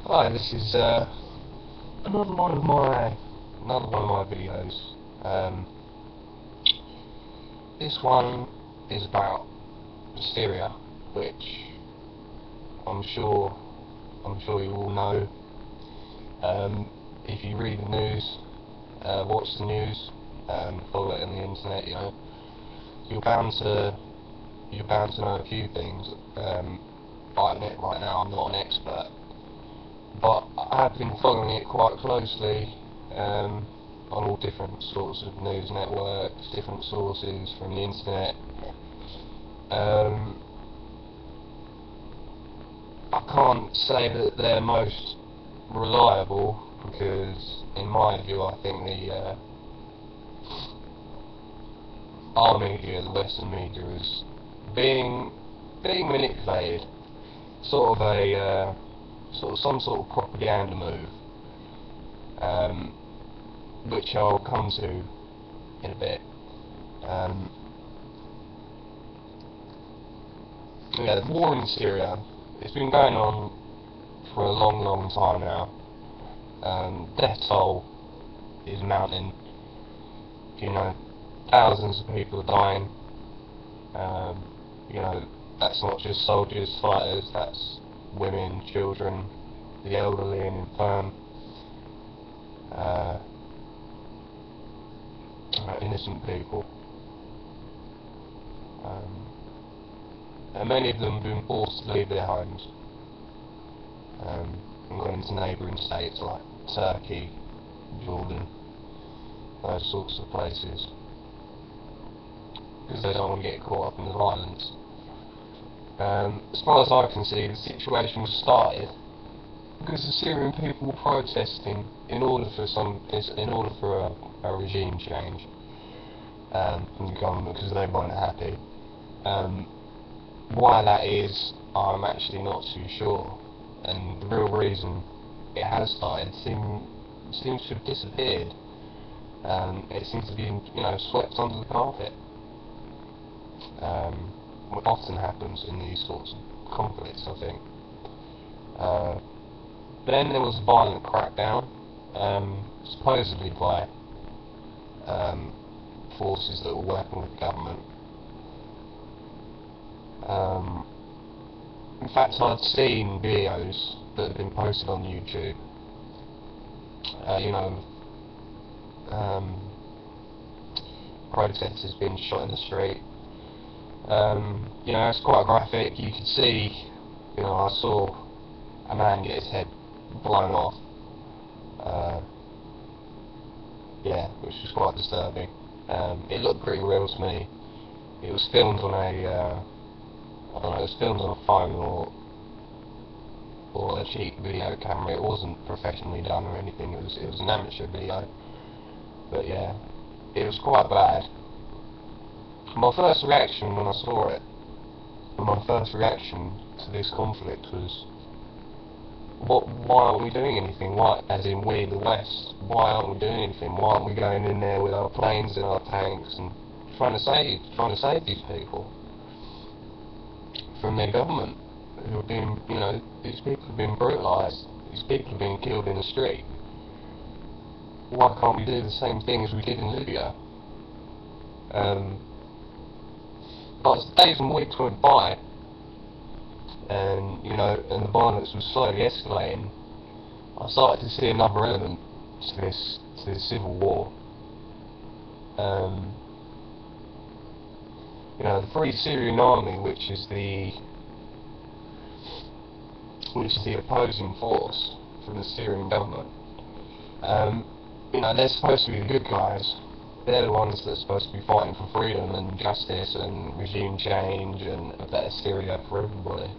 Hi, this is another one of my videos. This one is about Syria, which I'm sure you all know. If you read the news, watch the news, follow it on the internet, you're bound to know a few things. I admit right now I'm not an expert, but I have been following it quite closely on all different sorts of news networks, different sources from the internet. I can't say that they're most reliable because, in my view, I think the our media, the Western media, is being manipulated, sort of some sort of propaganda move, which I'll come to in a bit. The war in Syria, it's been going on for a long time now. Death toll is mounting. Thousands of people are dying. That's not just soldiers, fighters, that's women, children, the elderly and infirm, innocent people. And many of them have been forced to leave their homes and going to neighbouring states like Turkey, Jordan, those sorts of places, because they don't want to get caught up in the violence. As far as I can see, the situation was started because the Syrian people were protesting in order for a regime change from the government, because they weren't happy. Why that is, I'm actually not too sure, and the real reason it has started seems to have disappeared. It seems to be, swept under the carpet. What often happens in these sorts of conflicts, I think. Then there was a violent crackdown, supposedly by forces that were working with the government. In fact, I'd seen videos that had been posted on YouTube. Protesters being shot in the street. It's quite graphic. You could see, I saw a man get his head blown off. Which was quite disturbing. It looked pretty real to me. It was filmed on a phone or a cheap video camera. It wasn't professionally done or anything. It was an amateur video. But yeah, it was quite bad. My first reaction when I saw it, to this conflict was, why aren't we doing anything? Why, as in we, the West, why aren't we doing anything? Why aren't we going in there with our planes and our tanks and trying to save these people from their government, who have been, these people have been brutalised, these people have been killed in the street. Why can't we do the same thing as we did in Libya? But as the days and weeks went by, and the violence was slowly escalating, I started to see another element to this civil war. The Free Syrian Army, which is the opposing force from the Syrian government. They're supposed to be the good guys. They're the ones that are supposed to be fighting for freedom and justice and regime change and a better Syria for everybody.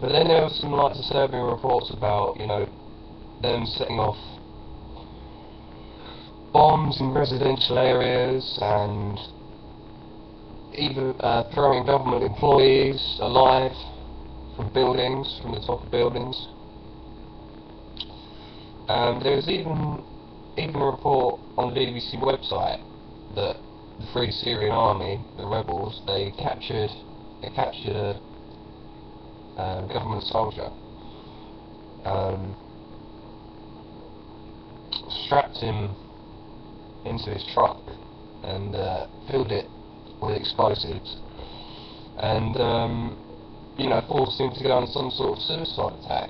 But then there were some disturbing reports about, them setting off bombs in residential areas and even throwing government employees alive from the top of buildings. There was even a report on the BBC website that the Free Syrian Army, the rebels, they captured government soldier, strapped him into his truck and filled it with explosives, and forced him to go on some sort of suicide attack.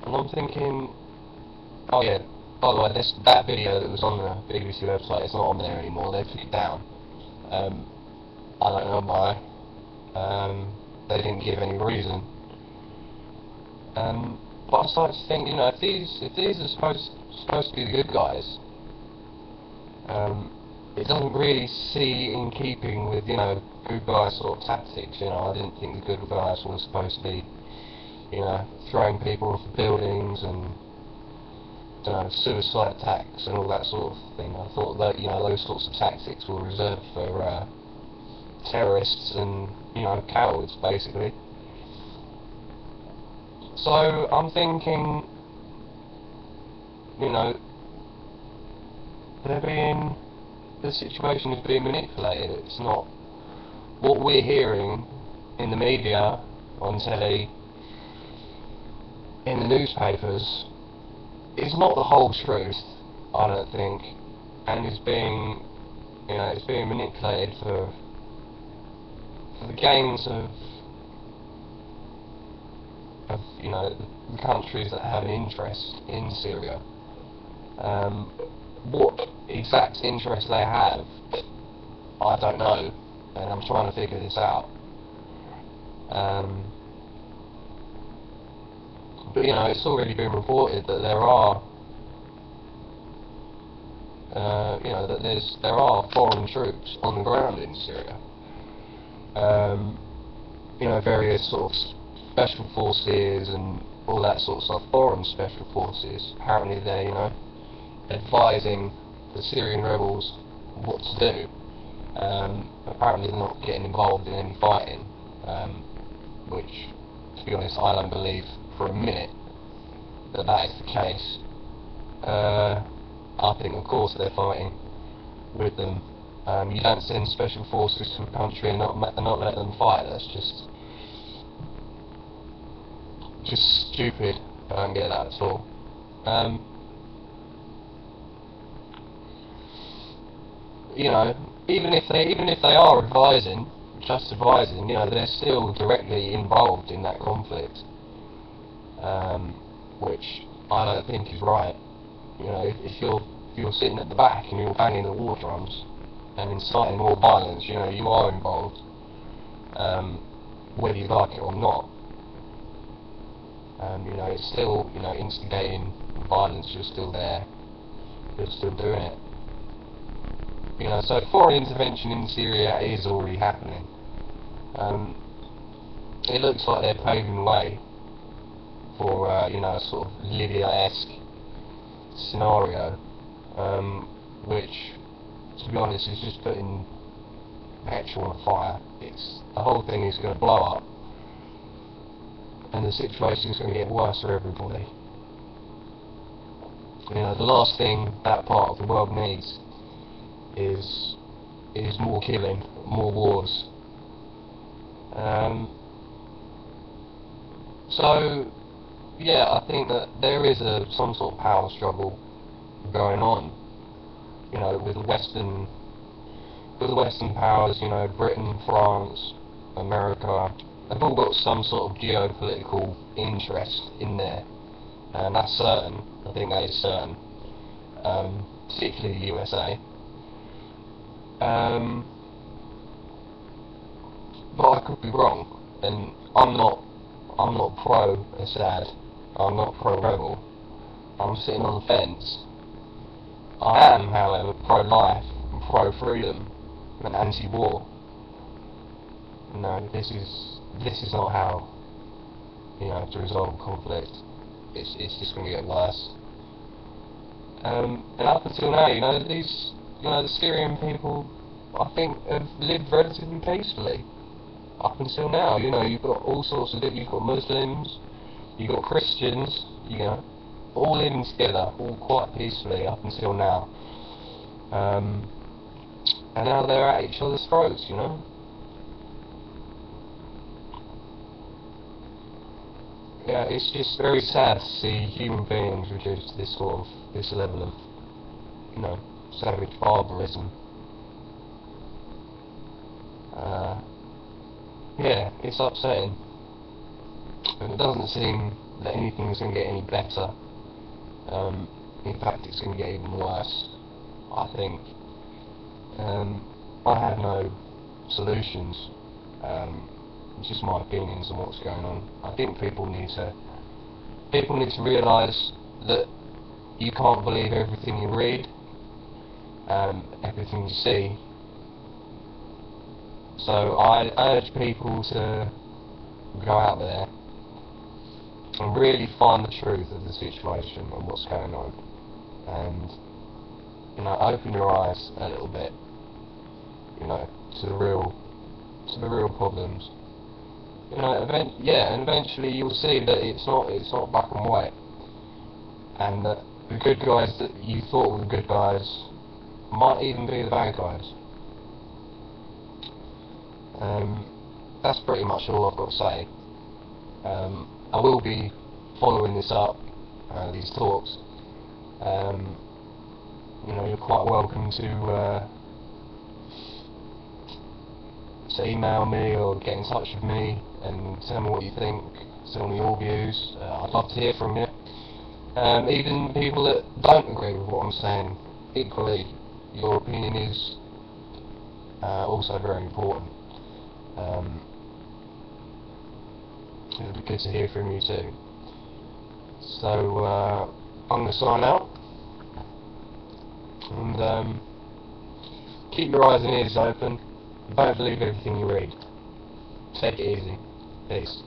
And I'm thinking, oh yeah, by the way, that video that was on the BBC website, it's not on there anymore, they took it down. I don't know why. They didn't give any reason. But I started to think, if these are supposed to be the good guys, it doesn't really see in keeping with good guy sort of tactics. I didn't think the good guys were supposed to be throwing people off buildings and suicide attacks and all that sort of thing. I thought that those sorts of tactics were reserved for terrorists and cowards, basically. So I'm thinking, the situation is being manipulated. It's not what we're hearing in the media, on telly, in the newspapers, is not the whole truth, I don't think, and it's being manipulated for the gains of the countries that have an interest in Syria. What exact interest they have, I don't know, and I'm trying to figure this out. But it's already been reported that there are, there are foreign troops on the ground in Syria. Various sort of special forces and all that sort of stuff. Foreign special forces. Apparently they're, advising the Syrian rebels what to do. Apparently they're not getting involved in any fighting, which, to be honest, I don't believe for a minute that is the case. I think, of course, they're fighting with them. You don't send special forces to a country and not let them fight. That's just stupid. I don't get that at all. Even if they are advising, just advising, they're still directly involved in that conflict, which I don't think is right. If you're sitting at the back and you're banging the war drums and inciting more violence, you are involved, whether you like it or not. It's still, instigating violence. You're still there. You're still doing it. So foreign intervention in Syria is already happening. It looks like they're paving the way for, a sort of Libya-esque scenario, which, to be honest, is just putting petrol on the fire. The whole thing is going to blow up, and the situation is going to get worse for everybody. The last thing that part of the world needs is more killing, more wars. So yeah, I think that there is some sort of power struggle going on. With the Western powers. Britain, France, America. They've all got some sort of geopolitical interest in there, and that's certain. I think that is certain. Particularly the USA. But I could be wrong, and I'm not pro-Assad, I'm not pro-rebel, I'm sitting on the fence. I am, however, pro-life and pro-freedom and anti-war. No, this is not how, to resolve conflict. It's just going to get worse. And up until now, the Syrian people, I think, have lived relatively peacefully. Up until now, you've got all sorts of you've got Muslims, you've got Christians, all living together, all quite peacefully up until now. And now they're at each other's throats, yeah, it's just very sad to see human beings reduced to this level of, savage barbarism. Yeah, it's upsetting. And it doesn't seem that anything's going to get any better. In fact, it's going to get even worse, I think. I have no solutions. Just my opinions on what's going on. I think people need to realise that you can't believe everything you read, everything you see. So I urge people to go out there and really find the truth of the situation and what's going on, and open your eyes a little bit, to the real problems. And eventually you'll see that it's not black and white, and that the good guys that you thought were the good guys might even be the bad guys. That's pretty much all I've got to say. I will be following this up, these talks. You're quite welcome to email me or get in touch with me and tell me what you think, tell me your views. I'd love to hear from you. Even people that don't agree with what I'm saying, equally, your opinion is also very important. It would be good to hear from you too. So I'm going to sign out, and keep your eyes and ears open. Don't believe everything you read. Take it easy. Peace.